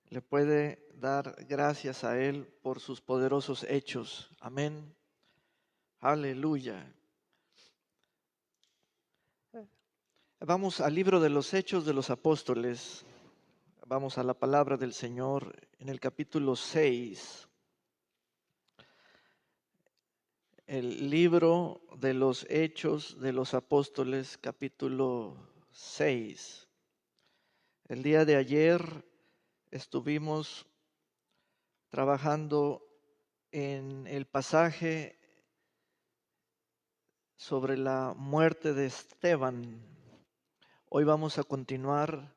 le puede dar gracias a Él por sus poderosos hechos. Amén. Aleluya. Vamos al libro de los Hechos de los Apóstoles. Vamos a la palabra del Señor en el capítulo 6. El libro de los Hechos de los Apóstoles, capítulo 6. El día de ayer estuvimos trabajando en el pasaje sobre la muerte de Esteban. Hoy vamos a continuar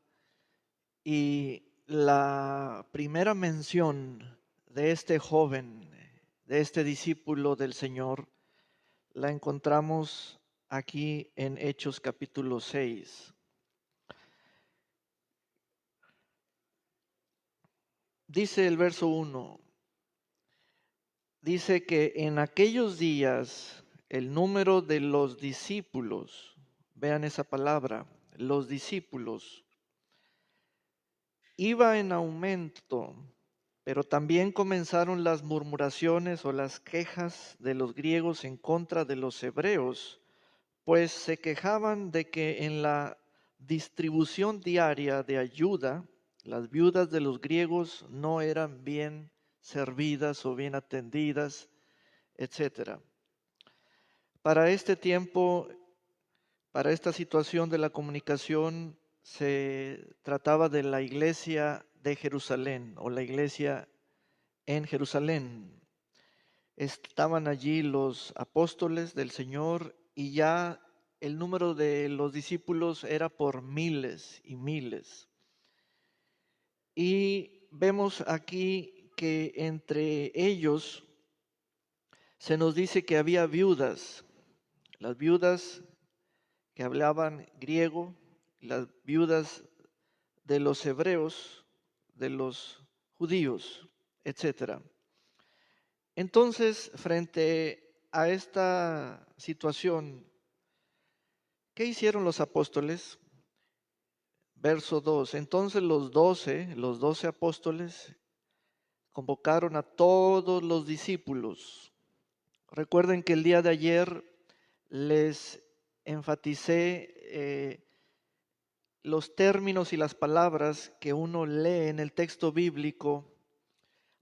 y la primera mención de este joven, de este discípulo del Señor, la encontramos aquí en Hechos capítulo 6. Dice el verso 1, dice que en aquellos días el número de los discípulos, vean esa palabra, los discípulos, iba en aumento, pero también comenzaron las murmuraciones o las quejas de los griegos en contra de los hebreos, pues se quejaban de que en la distribución diaria de ayuda, las viudas de los griegos no eran bien servidas o bien atendidas, etcétera. Para este tiempo, para esta situación de la comunicación, se trataba de la iglesia de Jerusalén o la iglesia en Jerusalén. Estaban allí los apóstoles del Señor y ya el número de los discípulos era por miles y miles. Y vemos aquí que entre ellos se nos dice que había viudas, las viudas que hablaban griego, las viudas de los hebreos, de los judíos, etcétera. Entonces, frente a esta situación, ¿qué hicieron los apóstoles? Verso 2. Entonces los doce apóstoles convocaron a todos los discípulos. Recuerden que el día de ayer les enfaticé los términos y las palabras que uno lee en el texto bíblico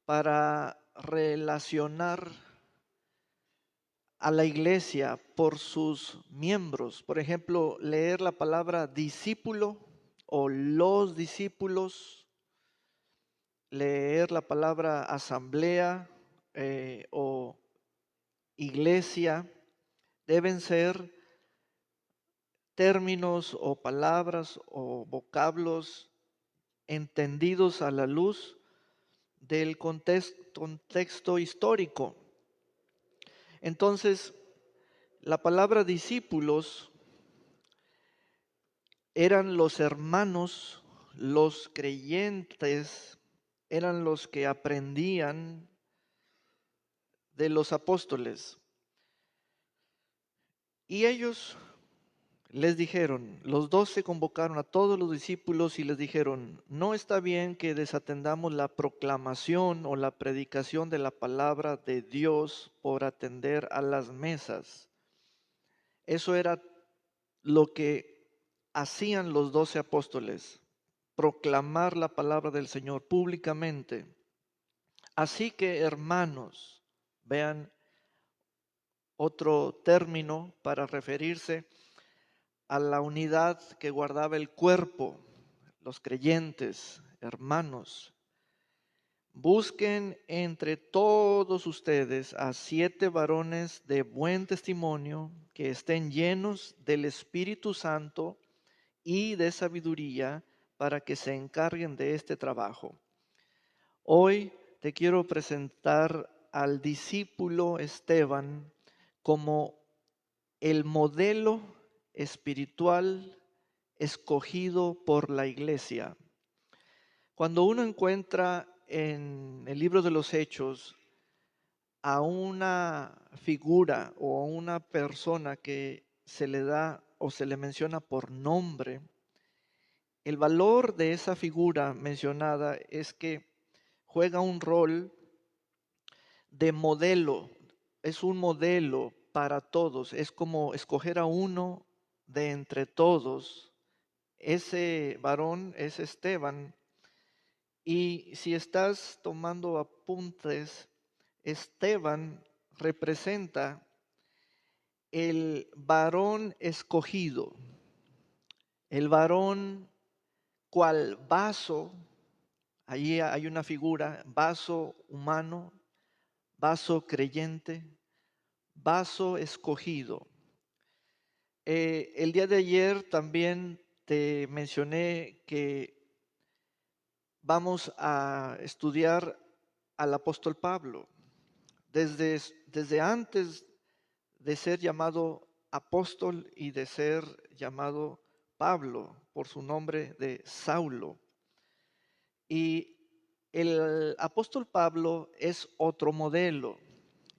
para relacionar a la iglesia por sus miembros. Por ejemplo, leer la palabra discípulo o los discípulos, leer la palabra asamblea o iglesia, deben ser términos o palabras o vocablos entendidos a la luz del contexto histórico. Entonces, la palabra discípulos eran los hermanos, los creyentes, eran los que aprendían de los apóstoles. Y ellos les dijeron, los 12 convocaron a todos los discípulos y les dijeron, no está bien que desatendamos la proclamación o la predicación de la palabra de Dios por atender a las mesas. Eso era lo que hacían los 12 apóstoles, proclamar la palabra del Señor públicamente. Así que, hermanos, vean otro término para referirse a la unidad que guardaba el cuerpo, los creyentes, hermanos. Busquen entre todos ustedes a 7 varones de buen testimonio que estén llenos del Espíritu Santo y de sabiduría para que se encarguen de este trabajo. Hoy te quiero presentar al discípulo Esteban como el modelo espiritual escogido por la iglesia. Cuando uno encuentra en el libro de los Hechos a una figura o a una persona que se le da o se le menciona por nombre, El valor de esa figura mencionada es que juega un rol de modelo, es un modelo para todos, es como escoger a uno de entre todos. Ese varón es Esteban, y si estás tomando apuntes, Esteban representa el varón escogido, el varón cual vaso. Allí hay una figura, vaso humano, vaso creyente, vaso escogido. El día de ayer también te mencioné que vamos a estudiar al apóstol Pablo. Desde antes de ser llamado apóstol y de ser llamado Pablo por su nombre de Saulo. Y el apóstol Pablo es otro modelo.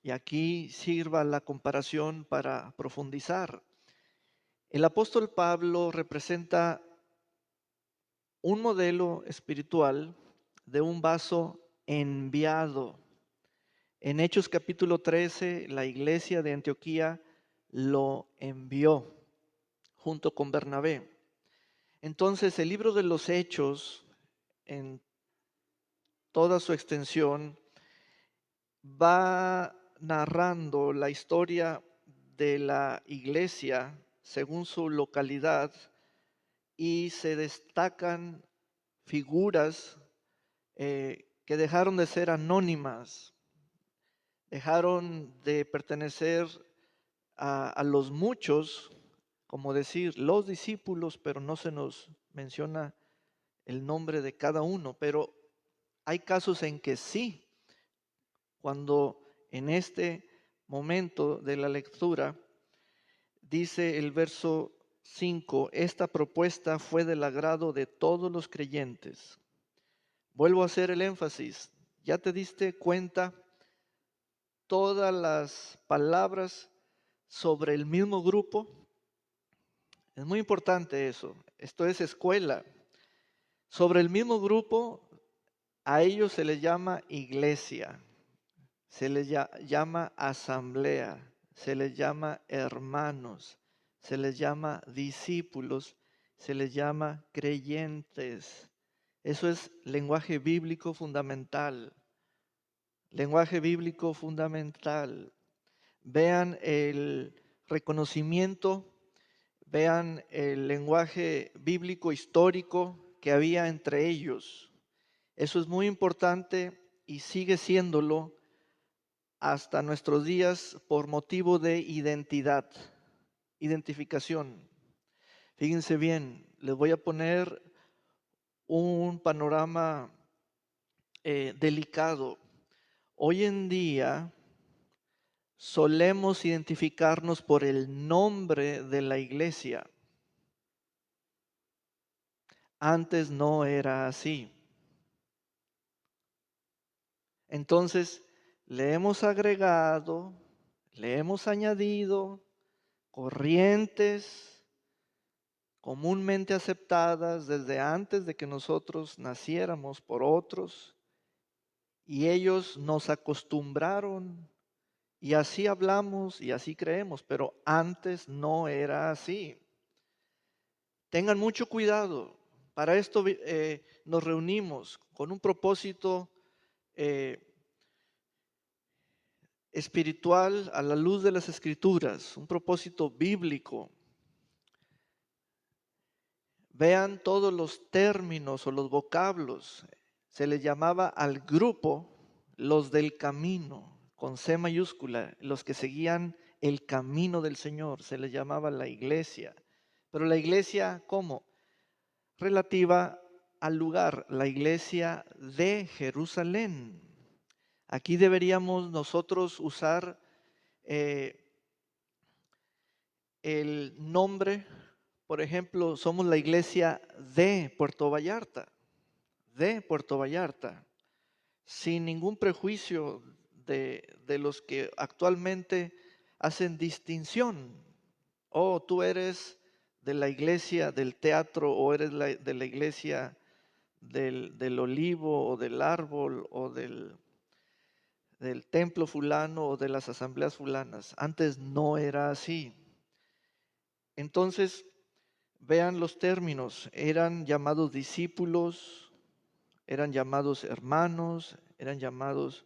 Y aquí sirva la comparación para profundizar. El apóstol Pablo representa un modelo espiritual de un vaso enviado. En Hechos capítulo 13, la iglesia de Antioquía lo envió junto con Bernabé. Entonces, el libro de los Hechos, en toda su extensión, va narrando la historia de la iglesia según su localidad, y se destacan figuras que dejaron de ser anónimas, dejaron de pertenecer a los muchos, como decir los discípulos, pero no se nos menciona el nombre de cada uno. Pero hay casos en que sí, cuando en este momento de la lectura dice el verso 5, esta propuesta fue del agrado de todos los creyentes. Vuelvo a hacer el énfasis, ¿ya te diste cuenta? Todas las palabras sobre el mismo grupo. Es muy importante eso. Esto es escuela. Sobre el mismo grupo, a ellos se les llama iglesia, se les llama asamblea, se les llama hermanos, se les llama discípulos, se les llama creyentes. Eso es lenguaje bíblico fundamental. Lenguaje bíblico fundamental. Vean el reconocimiento, vean el lenguaje bíblico histórico que había entre ellos. Eso es muy importante y sigue siéndolo hasta nuestros días por motivo de identidad, identificación. Fíjense bien, les voy a poner un panorama delicado. Hoy en día solemos identificarnos por el nombre de la iglesia. Antes no era así. Entonces, le hemos agregado, le hemos añadido corrientes comúnmente aceptadas desde antes de que nosotros naciéramos por otros, y ellos nos acostumbraron y así hablamos y así creemos, pero antes no era así. Tengan mucho cuidado. Para esto nos reunimos con un propósito espiritual a la luz de las Escrituras, un propósito bíblico. Vean todos los términos o los vocablos. Se les llamaba al grupo los del camino, con C mayúscula, los que seguían el camino del Señor. Se les llamaba la iglesia. Pero la iglesia, ¿cómo? Relativa al lugar, la iglesia de Jerusalén. Aquí deberíamos nosotros usar el nombre. Por ejemplo, somos la iglesia de Puerto Vallarta, sin ningún prejuicio de los que actualmente hacen distinción. Oh, tú eres de la iglesia del teatro o eres de la iglesia del olivo o del árbol o del templo fulano o de las asambleas fulanas. Antes no era así. Entonces, vean los términos. Eran llamados discípulos, eran llamados hermanos, eran llamados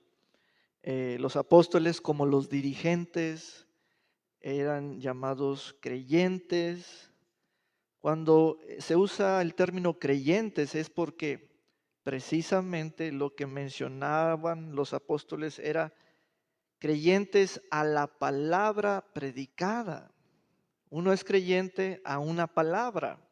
los apóstoles como los dirigentes, eran llamados creyentes. Cuando se usa el término creyentes es porque precisamente lo que mencionaban los apóstoles era creyentes a la palabra predicada. Uno es creyente a una palabra.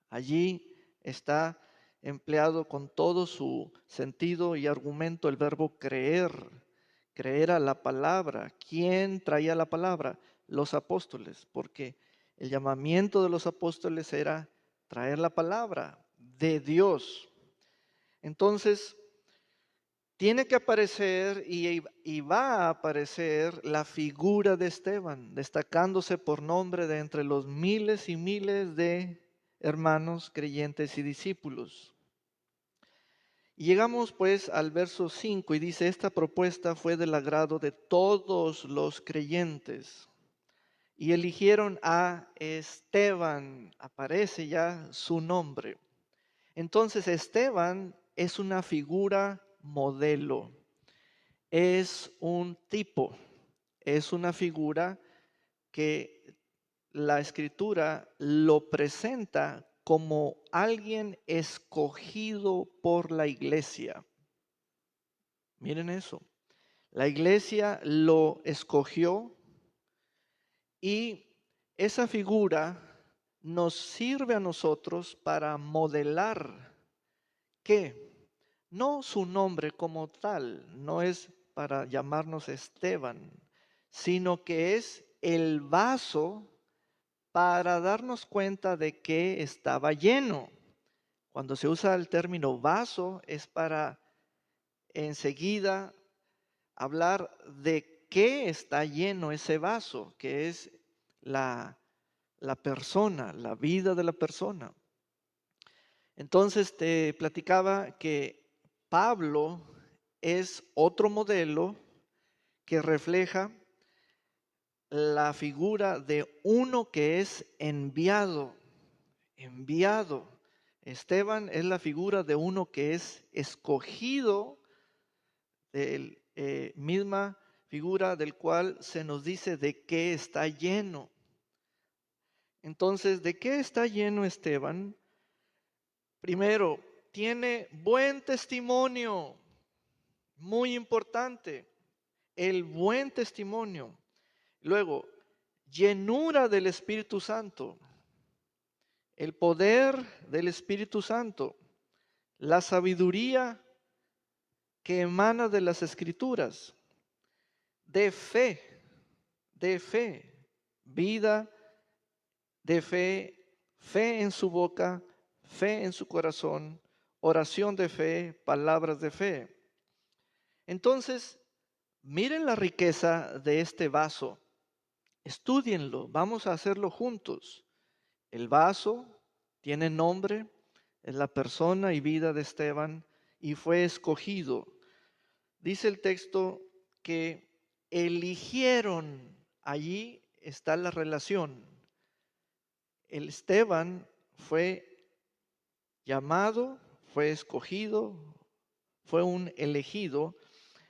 Allí está empleado con todo su sentido y argumento el verbo creer, creer a la palabra. ¿Quién traía la palabra? Los apóstoles, porque el llamamiento de los apóstoles era traer la palabra de Dios. Entonces, tiene que aparecer y va a aparecer la figura de Esteban, destacándose por nombre de entre los miles y miles de hermanos, creyentes y discípulos. Y llegamos pues al verso 5 y dice, esta propuesta fue del agrado de todos los creyentes y eligieron a Esteban, aparece ya su nombre. Entonces Esteban es una figura modelo, es un tipo, es una figura que la escritura lo presenta como alguien escogido por la iglesia. Miren eso. La iglesia lo escogió y esa figura nos sirve a nosotros para modelar que no su nombre como tal, no es para llamarnos Esteban, sino que es el vaso para darnos cuenta de que estaba lleno. Cuando se usa el término vaso es para enseguida hablar de qué está lleno ese vaso, que es la persona, la vida de la persona. Entonces te platicaba que Pablo es otro modelo que refleja la figura de uno que es enviado. Enviado. Esteban es la figura de uno que es escogido, de misma figura del cual se nos dice de qué está lleno. Entonces, ¿de qué está lleno Esteban? Primero, tiene buen testimonio, muy importante, el buen testimonio. Luego, llenura del Espíritu Santo, el poder del Espíritu Santo, la sabiduría que emana de las Escrituras, de fe, vida de fe, fe en su boca, fe en su corazón, oración de fe, palabras de fe. Entonces, miren la riqueza de este vaso, estúdienlo, vamos a hacerlo juntos. El vaso tiene nombre, es la persona y vida de Esteban y fue escogido. Dice el texto que eligieron, allí está la relación. El Esteban fue llamado, fue escogido, fue un elegido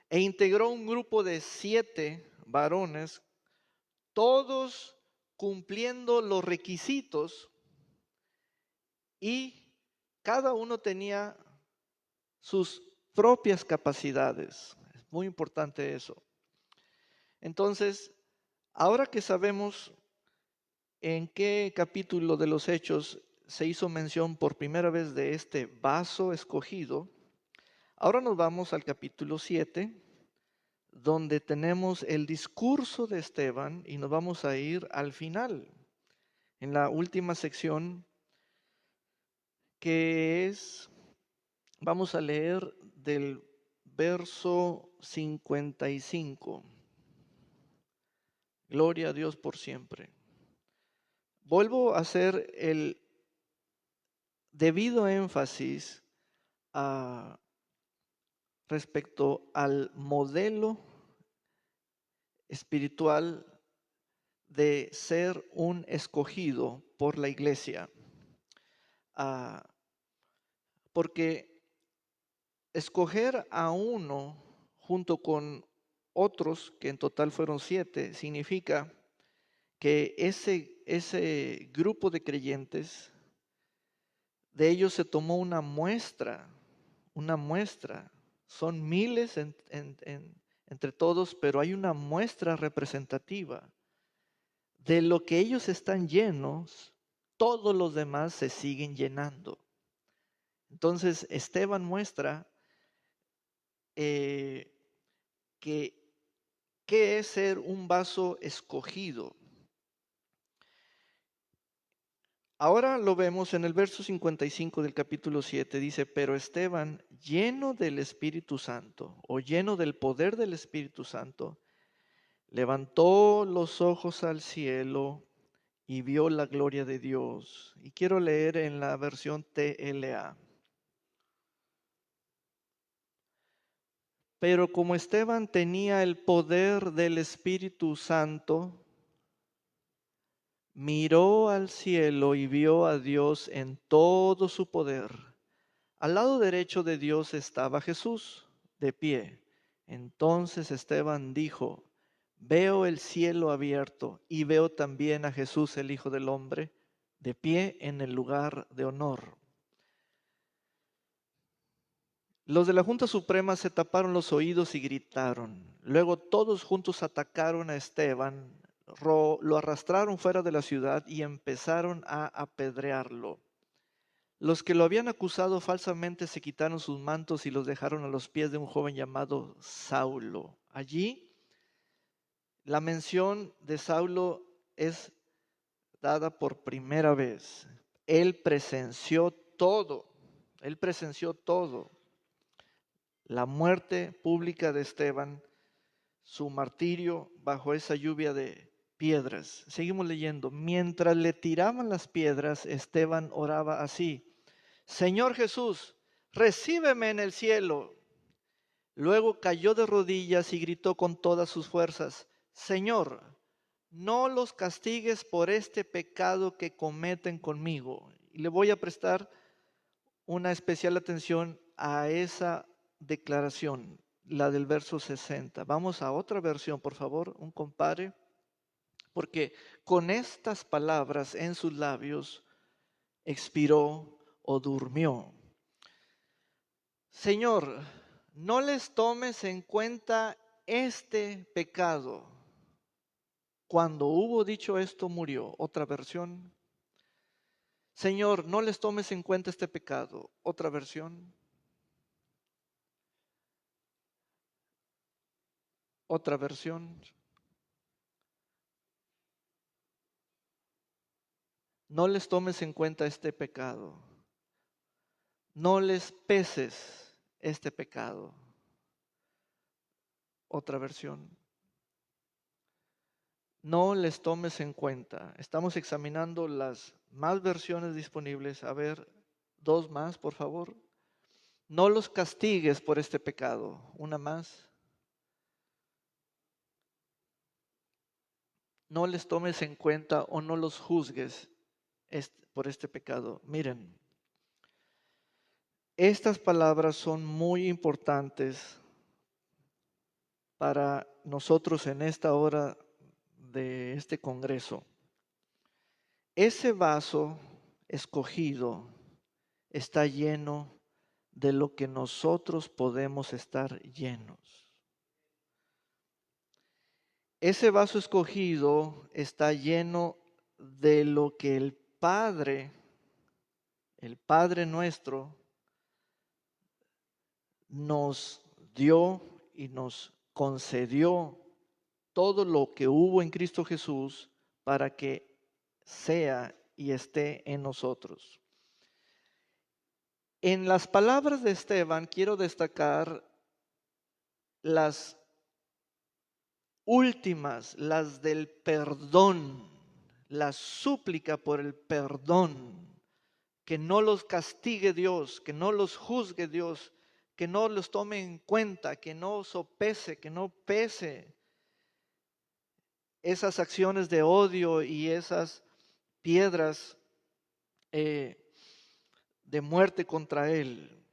e integró un grupo de 7 varones, todos cumpliendo los requisitos y cada uno tenía sus propias capacidades. Es muy importante eso. Entonces, ahora que sabemos en qué capítulo de los Hechos se hizo mención por primera vez de este vaso escogido, ahora nos vamos al capítulo 7, donde tenemos el discurso de Esteban y nos vamos a ir al final, en la última sección, que es, vamos a leer del verso 55. Gloria a Dios por siempre. vuelvo a hacer el debido énfasis respecto al modelo espiritual de ser un escogido por la iglesia. Porque escoger a uno junto con otros, que en total fueron 7, significa que ese grupo de creyentes, de ellos se tomó una muestra, son miles entre todos, pero hay una muestra representativa de lo que ellos están llenos, todos los demás se siguen llenando. Entonces, Esteban muestra qué es ser un vaso escogido. Ahora lo vemos en el verso 55 del capítulo 7, dice, pero Esteban, lleno del Espíritu Santo o lleno del poder del Espíritu Santo, levantó los ojos al cielo y vio la gloria de Dios. Y quiero leer en la versión TLA. Pero como Esteban tenía el poder del Espíritu Santo, miró al cielo y vio a Dios en todo su poder. Al lado derecho de Dios estaba Jesús, de pie. Entonces Esteban dijo, veo el cielo abierto y veo también a Jesús, el Hijo del Hombre, de pie en el lugar de honor. Los de la Junta Suprema se taparon los oídos y gritaron. Luego todos juntos atacaron a Esteban, lo arrastraron fuera de la ciudad y empezaron a apedrearlo. Los que lo habían acusado falsamente se quitaron sus mantos y los dejaron a los pies de un joven llamado Saulo. Allí la mención de Saulo es dada por primera vez. Él presenció todo. La muerte pública de Esteban, su martirio bajo esa lluvia de piedras. Seguimos leyendo. Mientras le tiraban las piedras, Esteban oraba así: Señor Jesús, recíbeme en el cielo. Luego cayó de rodillas y gritó con todas sus fuerzas: Señor, no los castigues por este pecado que cometen conmigo. Y le voy a prestar una especial atención a esa declaración, la del verso 60. Vamos a otra versión, por favor, un compare, porque con estas palabras en sus labios expiró o durmió. Señor, no les tomes en cuenta este pecado. Cuando hubo dicho esto, murió. Otra versión. Señor, no les tomes en cuenta este pecado. Otra versión. Otra versión. No les tomes en cuenta este pecado. No les peses este pecado. Otra versión. No les tomes en cuenta. Estamos examinando las más versiones disponibles. A ver, 2 más, por favor. No los castigues por este pecado. Una más. No les tomes en cuenta o no los juzgues por este pecado. Miren, estas palabras son muy importantes para nosotros en esta hora de este congreso. Ese vaso escogido está lleno de lo que nosotros podemos estar llenos. Ese vaso escogido está lleno de lo que el Padre nuestro, nos dio y nos concedió todo lo que hubo en Cristo Jesús para que sea y esté en nosotros. En las palabras de Esteban quiero destacar las últimas, las del perdón, la súplica por el perdón, que no los castigue Dios, que no los juzgue Dios, que no los tome en cuenta, que no sopese, que no pese esas acciones de odio y esas piedras de muerte contra él.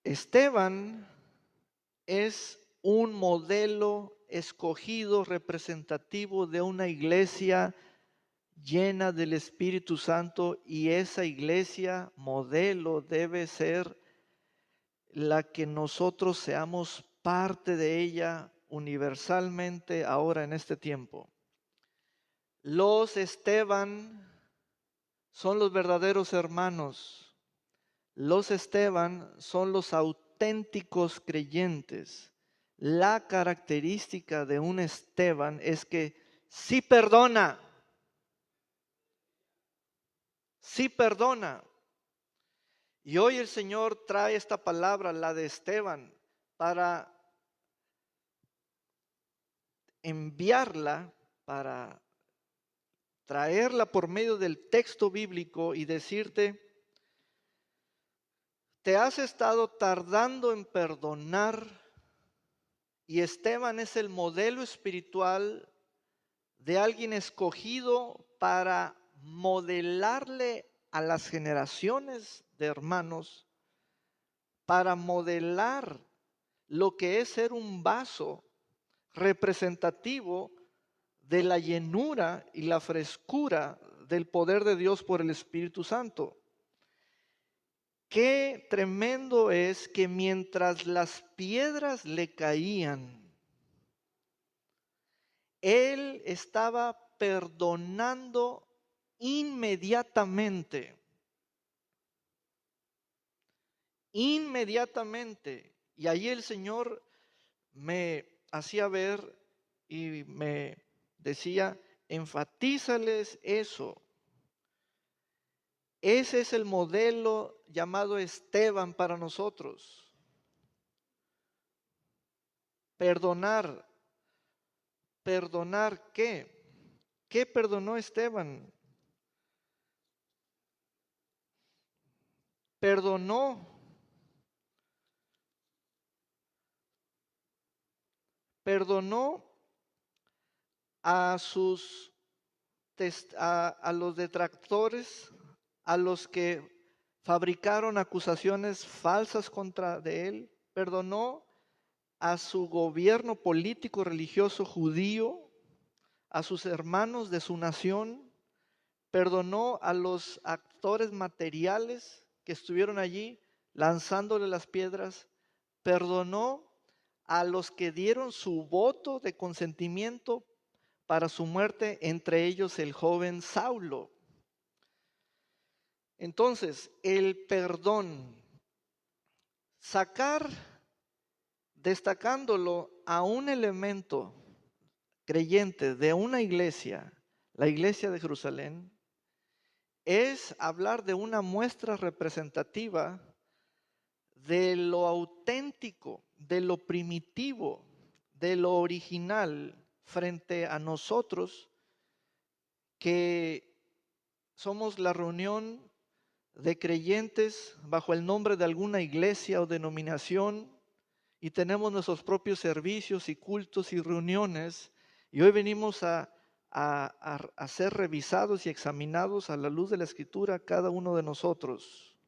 Esteban es un modelo escogido representativo de una iglesia llena del Espíritu Santo, y esa iglesia modelo debe ser la que nosotros seamos parte de ella universalmente ahora en este tiempo. Los Esteban son los verdaderos hermanos. Los Esteban son los auténticos creyentes. La característica de un Esteban es que sí perdona. Sí perdona. Y hoy el Señor trae esta palabra, la de Esteban, para enviarla, para traerla por medio del texto bíblico y decirte: te has estado tardando en perdonar, y Esteban es el modelo espiritual de alguien escogido para modelarle a las generaciones de hermanos, para modelar lo que es ser un vaso representativo de la llenura y la frescura del poder de Dios por el Espíritu Santo. Qué tremendo es que mientras las piedras le caían, él estaba perdonando inmediatamente. Inmediatamente. Y ahí el Señor me hacía ver y me decía: enfatízales eso. Ese es el modelo llamado Esteban para nosotros. Perdonar. ¿Perdonar qué? ¿Qué perdonó Esteban? Perdonó a sus a los detractores, a los que fabricaron acusaciones falsas contra de él. Perdonó a su gobierno político religioso judío, a sus hermanos de su nación. Perdonó a los actores materiales que estuvieron allí lanzándole las piedras. Perdonó a los que dieron su voto de consentimiento para su muerte, entre ellos el joven Saulo. Entonces, el perdón, destacándolo a un elemento creyente de una iglesia, la iglesia de Jerusalén, es hablar de una muestra representativa de lo auténtico, de lo primitivo, de lo original frente a nosotros, que somos la reunión de creyentes bajo el nombre de alguna iglesia o denominación, y tenemos nuestros propios servicios y cultos y reuniones, y hoy venimos a ser revisados y examinados a la luz de la Escritura cada uno de nosotros.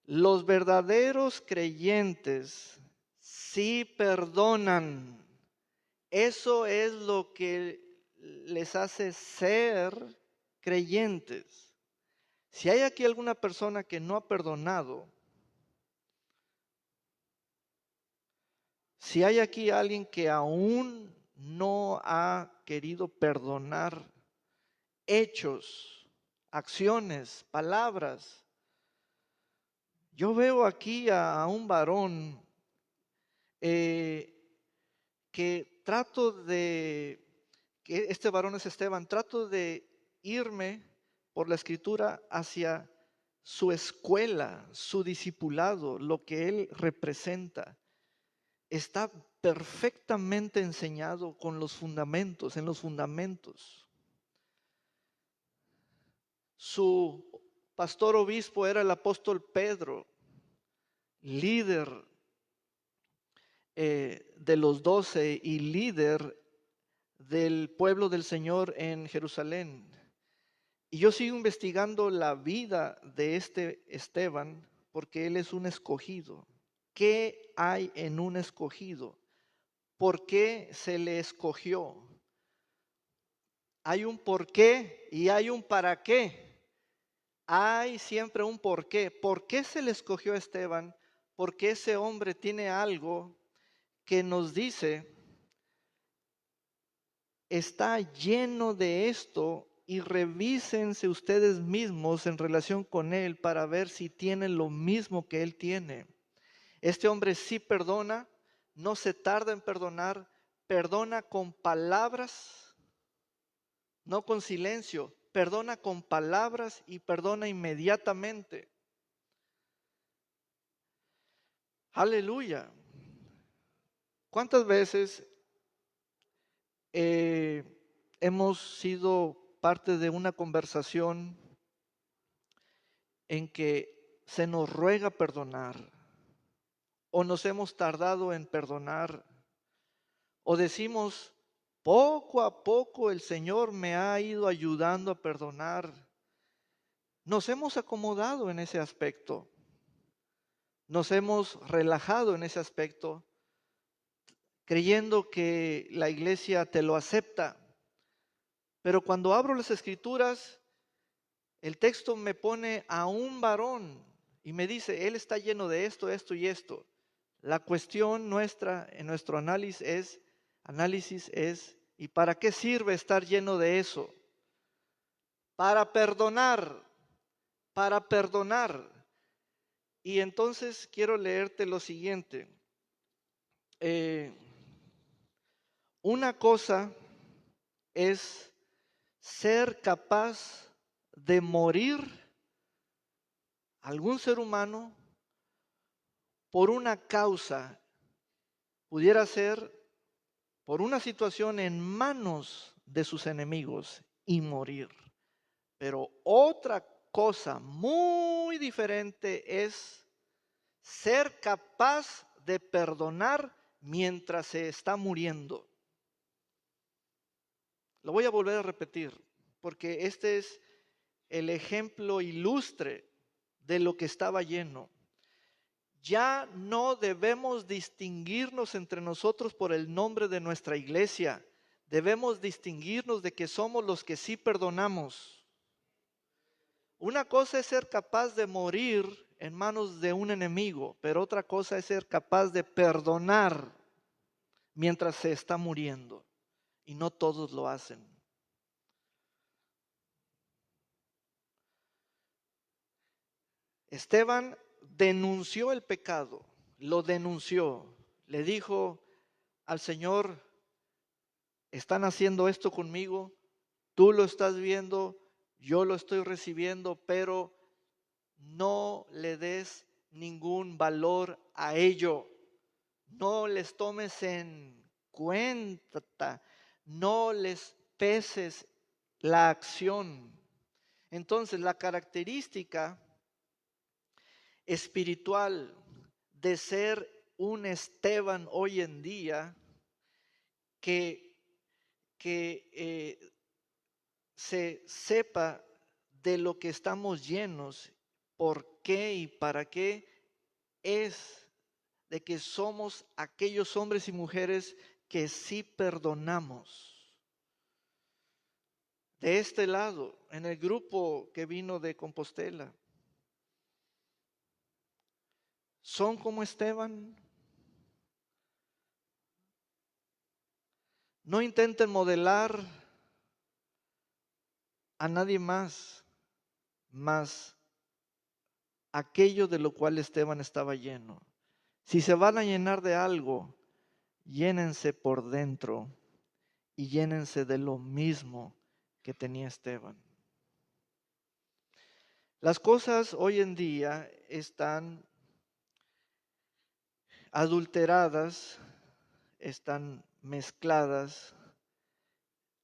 Los verdaderos creyentes sí perdonan. Eso es lo que les hace ser creyentes. Si hay aquí alguna persona que no ha perdonado, si hay aquí alguien que aún no ha querido perdonar hechos, acciones, palabras, yo veo aquí a un varón que este varón es Esteban, trato de irme por la Escritura hacia su escuela, su discipulado, lo que él representa. Está perfectamente enseñado con los fundamentos, en los fundamentos. Su pastor obispo era el apóstol Pedro, líder de los 12 y líder del pueblo del Señor en Jerusalén. Y yo sigo investigando la vida de este Esteban porque él es un escogido. ¿Qué hay en un escogido? ¿Por qué se le escogió? Hay un por qué y hay un para qué. Hay siempre un por qué. ¿Por qué se le escogió a Esteban? Porque ese hombre tiene algo que nos dice, está lleno de esto y revísense ustedes mismos en relación con él para ver si tienen lo mismo que él tiene. Este hombre sí perdona, no se tarda en perdonar, perdona con palabras, no con silencio, perdona con palabras y perdona inmediatamente. Aleluya. ¿Cuántas veces hemos sido parte de una conversación en que se nos ruega perdonar o nos hemos tardado en perdonar o decimos, poco a poco el Señor me ha ido ayudando a perdonar? Nos hemos acomodado en ese aspecto, nos hemos relajado en ese aspecto, creyendo que la iglesia te lo acepta. Pero cuando abro las escrituras, el texto me pone a un varón y me dice, él está lleno de esto, esto y esto. La cuestión nuestra en nuestro análisis es, ¿y para qué sirve estar lleno de eso? Para perdonar, para perdonar. Y entonces quiero leerte lo siguiente. Una cosa es ser capaz de morir algún ser humano por una causa, pudiera ser por una situación en manos de sus enemigos y morir. Pero otra cosa muy diferente es ser capaz de perdonar mientras se está muriendo. Lo voy a volver a repetir, porque este es el ejemplo ilustre de lo que estaba lleno. Ya no debemos distinguirnos entre nosotros por el nombre de nuestra iglesia. Debemos distinguirnos de que somos los que sí perdonamos. Una cosa es ser capaz de morir en manos de un enemigo, pero otra cosa es ser capaz de perdonar mientras se está muriendo. Y no todos lo hacen. Esteban denunció el pecado, lo denunció, le dijo al Señor, están haciendo esto conmigo, tú lo estás viendo, yo lo estoy recibiendo, pero no le des ningún valor a ello, no les tomes en cuenta, no les peses la acción. Entonces, la característica espiritual de ser un Esteban hoy en día que se sepa de lo que estamos llenos, por qué y para qué, es de que somos aquellos hombres y mujeres que sí perdonamos. De este lado, en el grupo que vino de Compostela, son como Esteban. No intenten modelar a nadie más aquello de lo cual Esteban estaba lleno. Si se van a llenar de algo, llénense por dentro y llénense de lo mismo que tenía Esteban. Las cosas hoy en día están adulteradas, están mezcladas.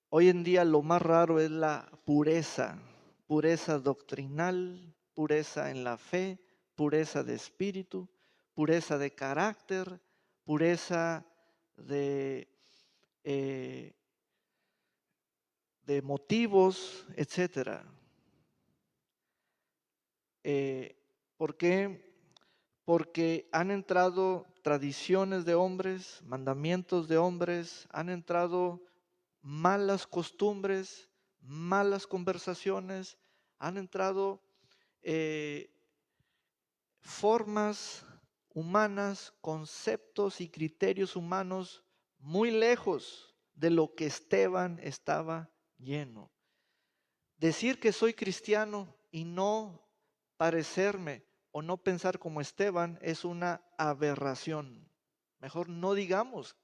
Hoy en día lo más raro es la pureza, pureza doctrinal, pureza en la fe, pureza de espíritu, pureza de carácter, pureza de, eh, de motivos, etc. ¿Por qué? Porque han entrado tradiciones de hombres, mandamientos de hombres, han entrado malas costumbres, malas conversaciones, han entrado eh, formas humanas, conceptos y criterios humanos muy lejos de lo que Esteban estaba lleno. Decir que soy cristiano y no parecerme o no pensar como Esteban es una aberración. Mejor no digamos,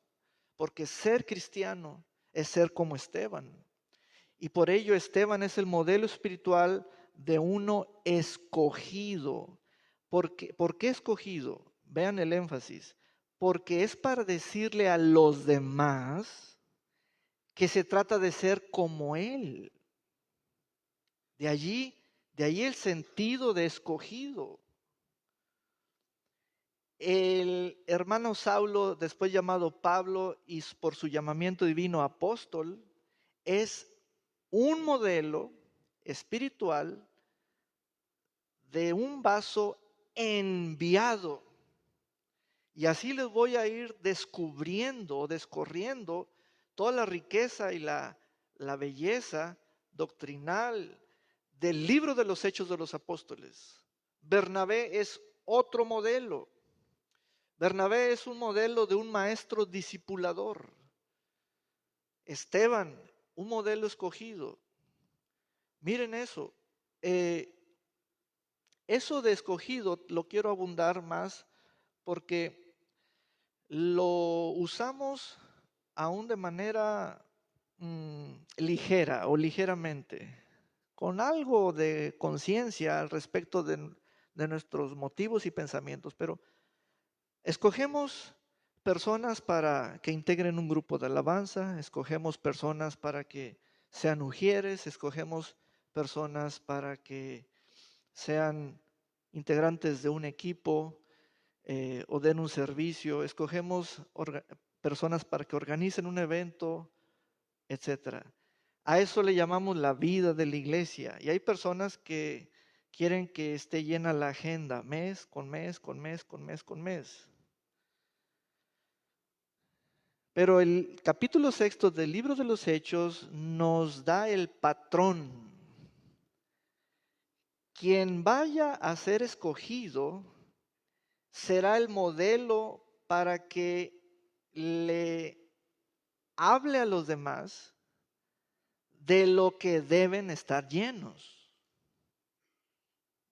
porque ser cristiano es ser como Esteban. Y por ello Esteban es el modelo espiritual de uno escogido. ¿Por qué escogido? Vean el énfasis. Porque es para decirle a los demás que se trata de ser como Él. De allí el sentido de escogido. El hermano Saulo, después llamado Pablo, y por su llamamiento divino apóstol, es un modelo espiritual de un vaso enviado. Y así les voy a ir descubriendo, descorriendo toda la riqueza y la belleza doctrinal del libro de los Hechos de los Apóstoles. Bernabé es otro modelo. Bernabé es un modelo de un maestro discipulador. Esteban, un modelo escogido. Miren eso. Eso de escogido lo quiero abundar más porque lo usamos aún de manera ligera o ligeramente, con algo de conciencia al respecto de nuestros motivos y pensamientos, pero escogemos personas para que integren un grupo de alabanza, escogemos personas para que sean ujieres, escogemos personas para que sean integrantes de un equipo o den un servicio, escogemos personas para que organicen un evento, etcétera. A eso le llamamos la vida de la iglesia. Y hay personas que quieren que esté llena la agenda mes con mes, con mes, con mes, con mes. Pero el capítulo 6 del libro de los Hechos nos da el patrón. Quien vaya a ser escogido será el modelo para que le hable a los demás de lo que deben estar llenos.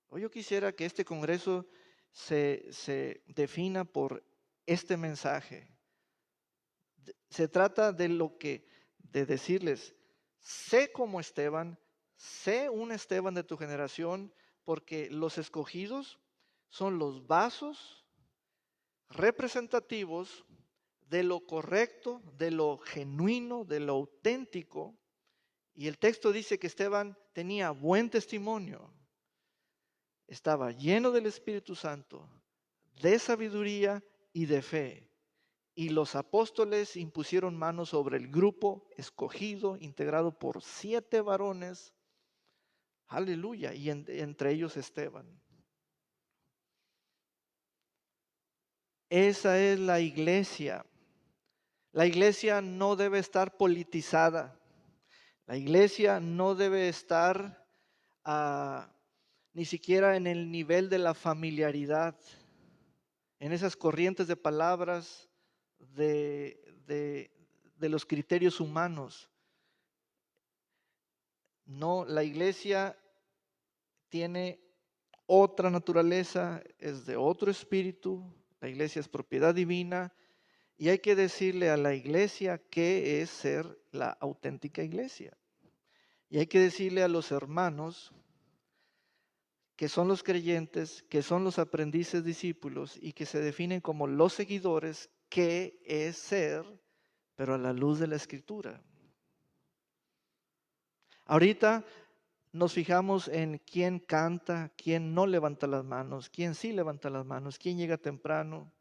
Hoy yo quisiera que este congreso se defina por este mensaje. Se trata de decirles, sé como Esteban, sé un Esteban de tu generación, porque los escogidos son los vasos representativos de lo correcto, de lo genuino, de lo auténtico. Y el texto dice que Esteban tenía buen testimonio, estaba lleno del Espíritu Santo, de sabiduría y de fe. Y los apóstoles impusieron manos sobre el grupo escogido, integrado por 7 varones. Aleluya. Y entre ellos Esteban. Esa es la iglesia. La iglesia no debe estar politizada. La iglesia no debe estar ni siquiera en el nivel de la familiaridad, en esas corrientes de palabras de los criterios humanos. No, la iglesia tiene otra naturaleza, es de otro espíritu, la iglesia es propiedad divina y hay que decirle a la iglesia qué es ser la auténtica iglesia. Y hay que decirle a los hermanos que son los creyentes, que son los aprendices discípulos y que se definen como los seguidores, qué es ser, pero a la luz de la Escritura. Ahorita nos fijamos en quién canta, quién no levanta las manos, quién sí levanta las manos, quién llega temprano,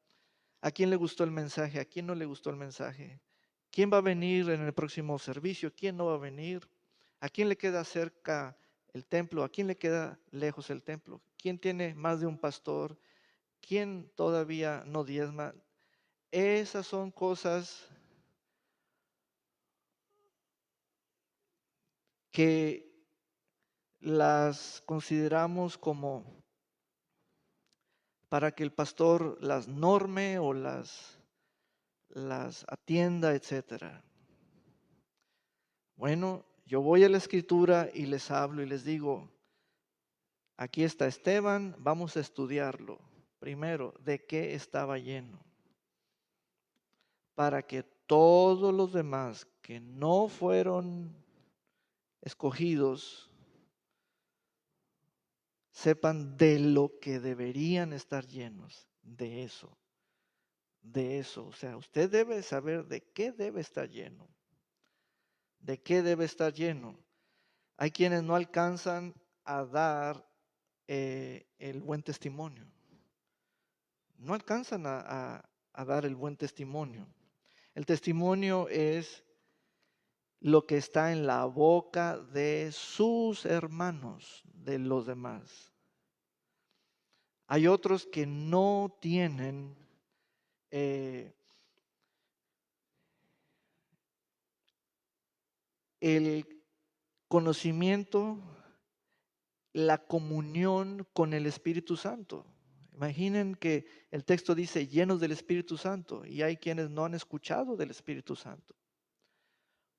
a quién le gustó el mensaje, a quién no le gustó el mensaje, quién va a venir en el próximo servicio, quién no va a venir, a quién le queda cerca el templo, a quién le queda lejos el templo, quién tiene más de un pastor, quién todavía no diezma. Esas son cosas que las consideramos como para que el pastor las norme o las atienda, etcétera. Bueno, yo voy a la Escritura y les hablo y les digo, aquí está Esteban, vamos a estudiarlo. Primero, ¿de qué estaba lleno? Para que todos los demás que no fueron escogidos sepan de lo que deberían estar llenos, de eso. De eso, o sea, usted debe saber de qué debe estar lleno, de qué debe estar lleno. Hay quienes no alcanzan a dar el buen testimonio, no alcanzan a dar el buen testimonio. El testimonio es lo que está en la boca de sus hermanos, de los demás. Hay otros que no tienen el conocimiento, la comunión con el Espíritu Santo. Imaginen que el texto dice llenos del Espíritu Santo y hay quienes no han escuchado del Espíritu Santo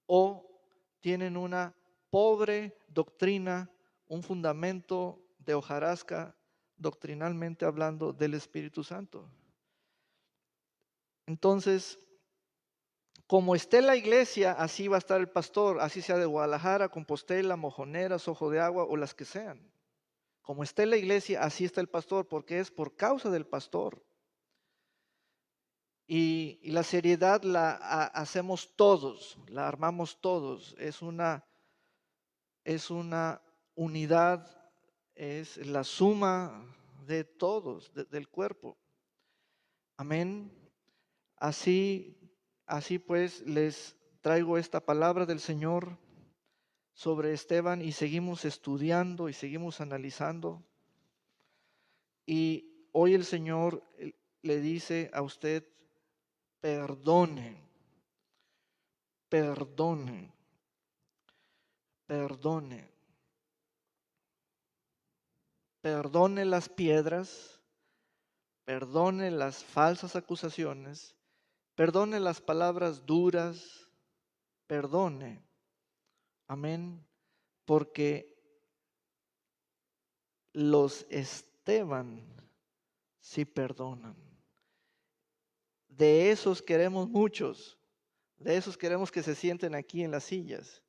o tienen una pobre doctrina, un fundamento de hojarasca doctrinalmente hablando del Espíritu Santo. Entonces, como esté la iglesia, así va a estar el pastor, así sea de Guadalajara, Compostela, Mojoneras, Ojo de Agua o las que sean. Como esté la iglesia, así está el pastor, porque es por causa del pastor. Y la seriedad hacemos todos, la armamos todos. Es una unidad, es la suma de todos, del cuerpo. Amén. Así pues les traigo esta palabra del Señor sobre Esteban y seguimos estudiando y seguimos analizando. Y hoy el Señor le dice a usted, perdone, perdone, perdone, perdone las piedras, perdone las falsas acusaciones, perdone las palabras duras, perdone. Amén. Porque los Esteban sí perdonan. De esos queremos muchos. De esos queremos que se sienten aquí en las sillas.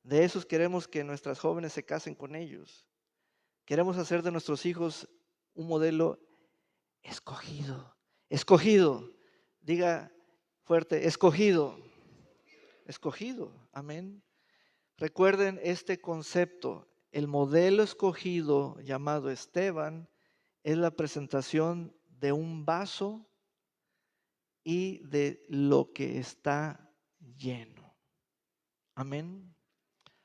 De esos queremos que nuestras jóvenes se casen con ellos. Queremos hacer de nuestros hijos un modelo escogido. Escogido. Diga fuerte, escogido. Escogido. Amén. Recuerden este concepto. El modelo escogido llamado Esteban es la presentación de un vaso y de lo que está lleno. Amén.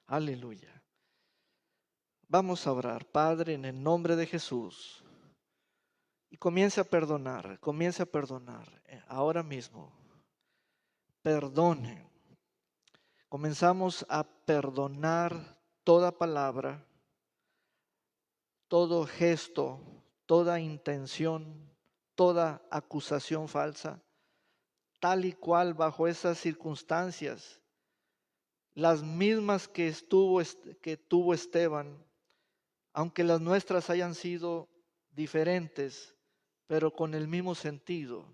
Aleluya. Vamos a orar, Padre, en el nombre de Jesús. Y comience a perdonar ahora mismo. Perdone. Comenzamos a perdonar toda palabra, todo gesto, toda intención, toda acusación falsa, tal y cual bajo esas circunstancias, las mismas que tuvo Esteban, aunque las nuestras hayan sido diferentes, pero con el mismo sentido.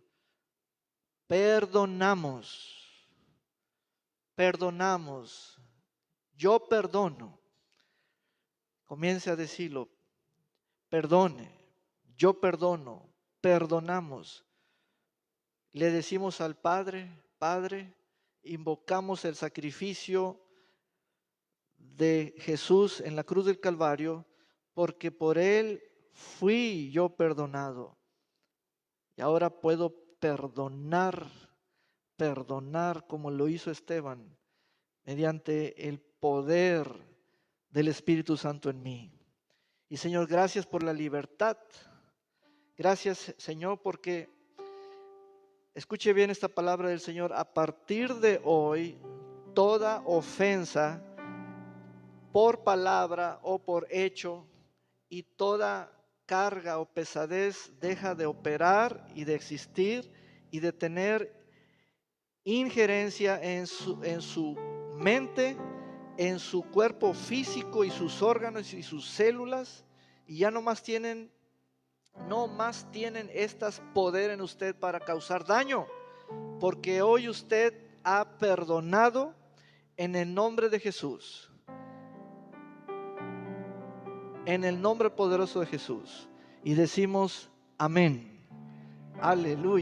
Perdonamos, perdonamos, yo perdono. Comience a decirlo, perdone, yo perdono, perdonamos. le decimos al Padre, Padre, invocamos el sacrificio de Jesús en la cruz del Calvario, porque por Él fui yo perdonado. Y ahora puedo perdonar como lo hizo Esteban, mediante el poder del Espíritu Santo en mí. Y Señor, gracias por la libertad. Gracias, Señor, porque, escuche bien esta palabra del Señor, a partir de hoy, toda ofensa por palabra o por hecho y toda carga o pesadez deja de operar y de existir y de tener injerencia en su mente, en su cuerpo físico y sus órganos y sus células, y ya no más tienen estas poder en usted para causar daño, porque hoy usted ha perdonado en el nombre de Jesús, en el nombre poderoso de Jesús, y decimos amén, aleluya.